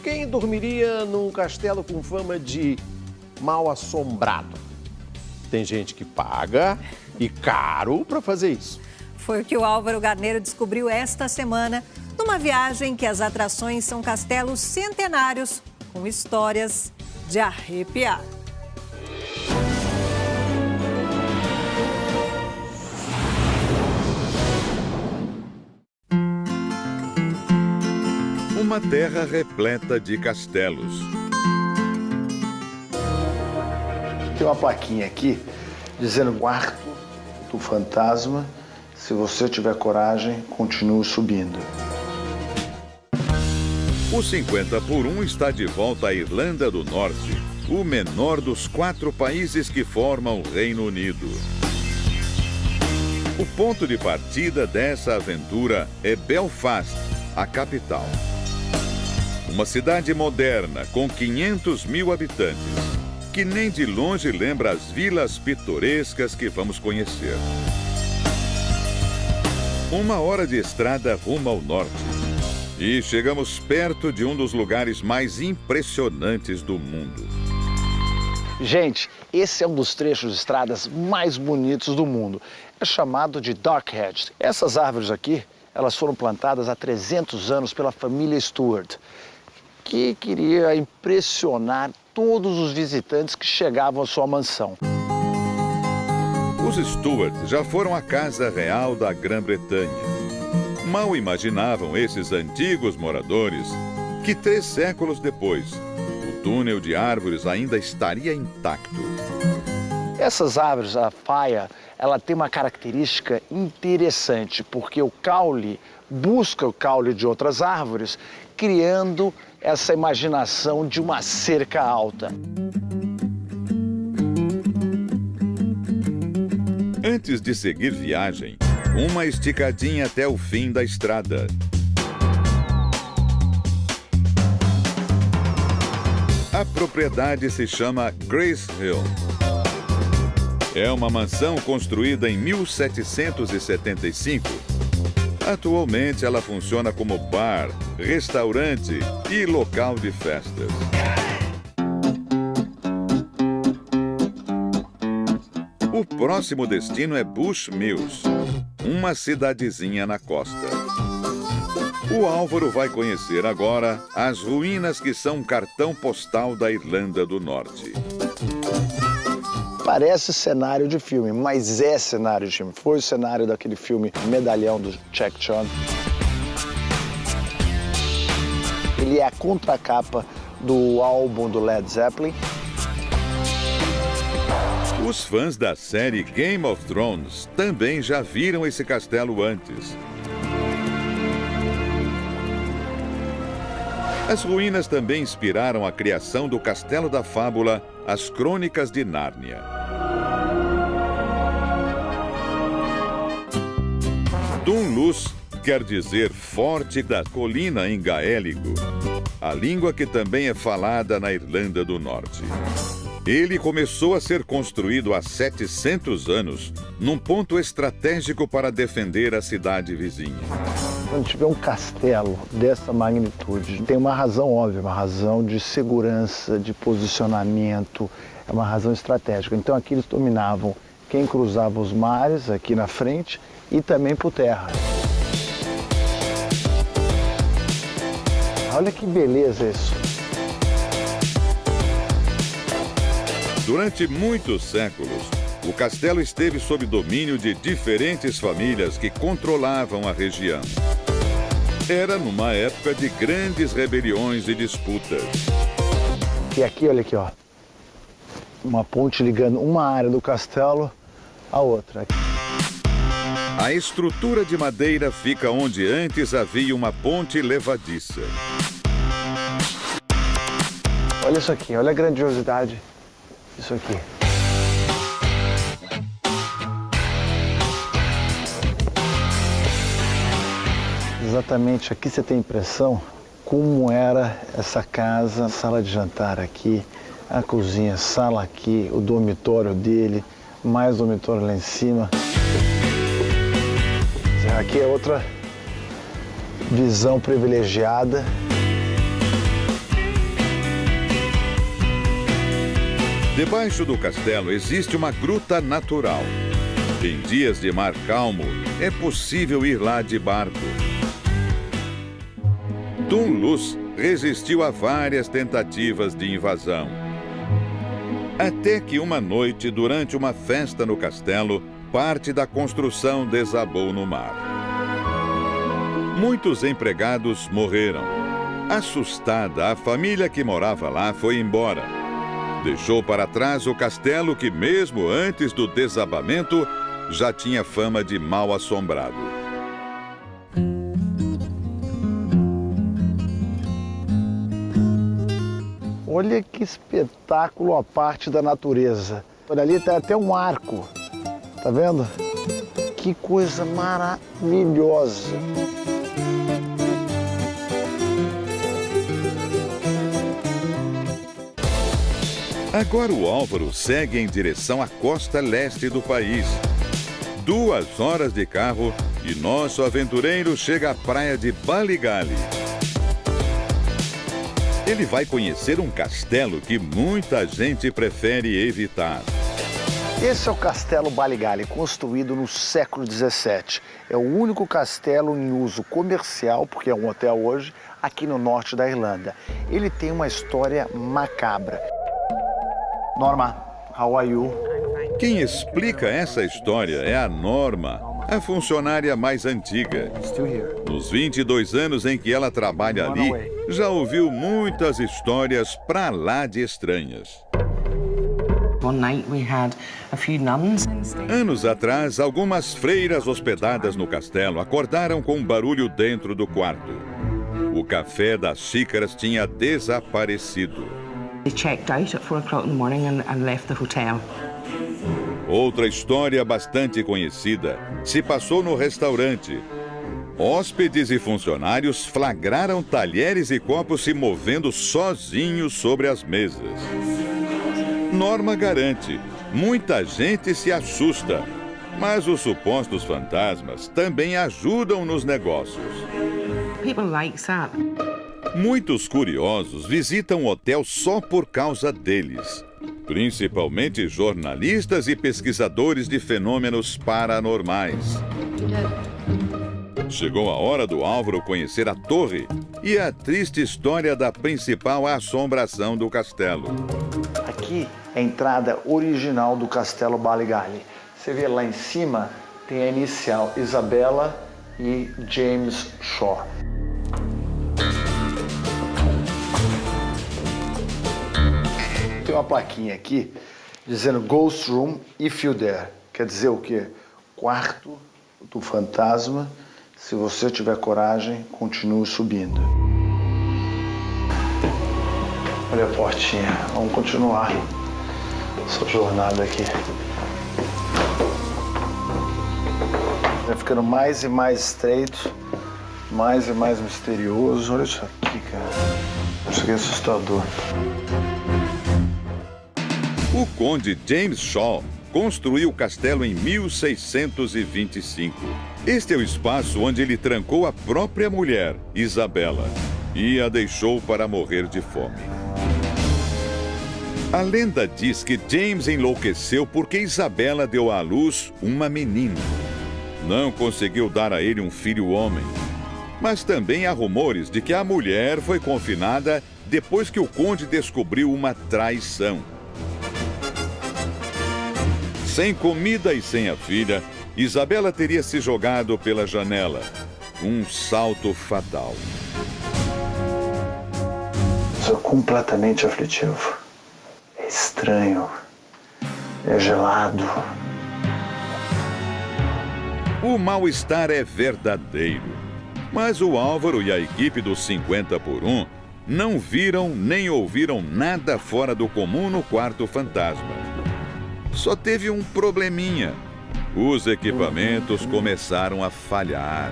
Quem dormiria num castelo com fama de mal assombrado? Tem gente que paga e caro para fazer isso. Foi o que o Álvaro Garneiro descobriu esta semana numa viagem que as atrações são castelos centenários com histórias de arrepiar. Uma terra repleta de castelos. Tem uma plaquinha aqui dizendo quarto do fantasma. Se você tiver coragem, continue subindo. O 50 por 1 está de volta à Irlanda do Norte, o menor dos 4 países que formam o Reino Unido. O ponto de partida dessa aventura é Belfast, a capital. Uma cidade moderna com 500 mil habitantes, que nem de longe lembra as vilas pitorescas que vamos conhecer. 1 hora de estrada rumo ao norte. E chegamos perto de um dos lugares mais impressionantes do mundo. Gente, esse é um dos trechos de estradas mais bonitos do mundo. É chamado de Darkhead. Essas árvores aqui, elas foram plantadas há 300 anos pela família Stuart, que queria impressionar todos os visitantes que chegavam à sua mansão. Os Stuart já foram a casa real da Grã-Bretanha. Mal imaginavam esses antigos moradores que 3 séculos depois, o túnel de árvores ainda estaria intacto. Essas árvores, a faia, ela tem uma característica interessante, porque o caule busca o caule de outras árvores, criando essa imaginação de uma cerca alta. Antes de seguir viagem, uma esticadinha até o fim da estrada. A propriedade se chama Grace Hill. É uma mansão construída em 1775. Atualmente ela funciona como bar, restaurante e local de festas. O próximo destino é Bushmills, uma cidadezinha na costa. O Álvaro vai conhecer agora as ruínas que são um cartão postal da Irlanda do Norte. Parece cenário de filme, mas é cenário de filme. Foi o cenário daquele filme Medalhão do Jack Chan. Ele é a contracapa do álbum do Led Zeppelin. Os fãs da série Game of Thrones também já viram esse castelo antes. As ruínas também inspiraram a criação do Castelo da Fábula, As Crônicas de Nárnia. Dunluce quer dizer forte da colina em gaélico, a língua que também é falada na Irlanda do Norte. Ele começou a ser construído há 700 anos, num ponto estratégico para defender a cidade vizinha. Quando tiver um castelo dessa magnitude, tem uma razão óbvia, uma razão de segurança, de posicionamento, é uma razão estratégica. Então aqui eles dominavam quem cruzava os mares aqui na frente e também por terra. Olha que beleza isso. Durante muitos séculos, o castelo esteve sob domínio de diferentes famílias que controlavam a região. Era numa época de grandes rebeliões e disputas. E aqui, olha aqui, ó. Uma ponte ligando uma área do castelo à outra. A estrutura de madeira fica onde antes havia uma ponte levadiça. Olha isso aqui, olha a grandiosidade. Isso aqui. Exatamente aqui você tem a impressão como era essa casa, a sala de jantar aqui, a cozinha, a sala aqui, o dormitório dele, mais dormitório lá em cima. Aqui é outra visão privilegiada. Debaixo do castelo existe uma gruta natural. Em dias de mar calmo, é possível ir lá de barco. Tum Luz resistiu a várias tentativas de invasão. Até que uma noite, durante uma festa no castelo, parte da construção desabou no mar. Muitos empregados morreram. Assustada, a família que morava lá foi embora. Deixou para trás o castelo que, mesmo antes do desabamento, já tinha fama de mal-assombrado. Olha que espetáculo a parte da natureza. Olha ali, tem até um arco. Tá vendo? Que coisa maravilhosa. Agora o Álvaro segue em direção à costa leste do país. 2 horas de carro e nosso aventureiro chega à praia de Baligali. Ele vai conhecer um castelo que muita gente prefere evitar. Esse é o Castelo Baligali, construído no século XVII. É o único castelo em uso comercial, porque é um hotel hoje, aqui no norte da Irlanda. Ele tem uma história macabra. Norma, how are you? Quem explica essa história é a Norma, a funcionária mais antiga. Nos 22 anos em que ela trabalha ali, já ouviu muitas histórias pra lá de estranhas. Anos atrás, algumas freiras hospedadas no castelo acordaram com um barulho dentro do quarto. O café das xícaras tinha desaparecido. They checked out at 4 o'clock in the morning and left the hotel. Outra história bastante conhecida se passou no restaurante. Hóspedes e funcionários flagraram talheres e copos se movendo sozinhos sobre as mesas. Norma garante, muita gente se assusta, mas os supostos fantasmas também ajudam nos negócios. People like that. Muitos curiosos visitam o hotel só por causa deles, principalmente jornalistas e pesquisadores de fenômenos paranormais. Chegou a hora do Álvaro conhecer a torre e a triste história da principal assombração do castelo. Aqui é a entrada original do Castelo Baligali. Você vê lá em cima, tem a inicial Isabella e James Shaw. Tem uma plaquinha aqui dizendo Ghost Room if you dare. Quer dizer o quê? Quarto do fantasma. Se você tiver coragem, continue subindo. Olha a portinha. Vamos continuar essa jornada aqui. Vai ficando mais e mais estreito, mais e mais misterioso. Olha isso aqui, cara. Isso aqui é assustador. O conde James Shaw construiu o castelo em 1625. Este é o espaço onde ele trancou a própria mulher, Isabella, e a deixou para morrer de fome. A lenda diz que James enlouqueceu porque Isabella deu à luz uma menina. Não conseguiu dar a ele um filho homem. Mas também há rumores de que a mulher foi confinada depois que o conde descobriu uma traição. Sem comida e sem a filha, Isabella teria se jogado pela janela. Um salto fatal. Isso é completamente aflitivo. É estranho. É gelado. O mal-estar é verdadeiro. Mas o Álvaro e a equipe dos 50 por 1 não viram nem ouviram nada fora do comum no quarto fantasma. Só teve um probleminha. Os equipamentos começaram a falhar.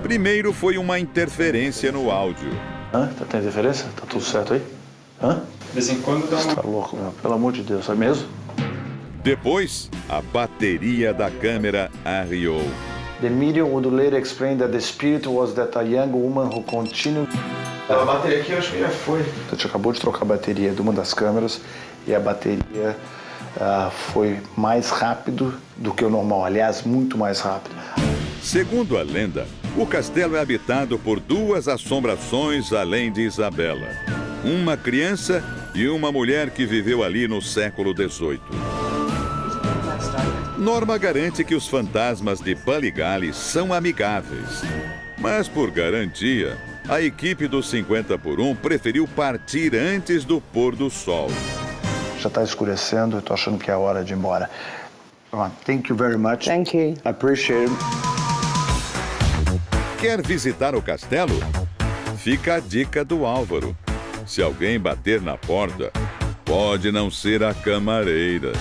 Primeiro foi uma interferência no áudio. Hã? Tá interferência? Tá tudo certo aí? Hã? De vez em quando dá uma... Você tá louco, meu? Pelo amor de Deus, é mesmo? Depois, a bateria da câmera arriou. The medium would later explain that the spirit was that a young woman who continued... A bateria aqui eu acho que já foi. A gente acabou de trocar a bateria de uma das câmeras e a bateria foi mais rápido do que o normal, aliás, muito mais rápido. Segundo a lenda, o castelo é habitado por duas assombrações além de Isabela. Uma criança e uma mulher que viveu ali no século XVIII. Norma garante que os fantasmas de Panigale são amigáveis. Mas, por garantia, a equipe do 50 por 1 preferiu partir antes do pôr do sol. Já está escurecendo, eu estou achando que é a hora de ir embora. Thank you very much. Thank you. I appreciate it. Quer visitar o castelo? Fica a dica do Álvaro. Se alguém bater na porta, pode não ser a camareira.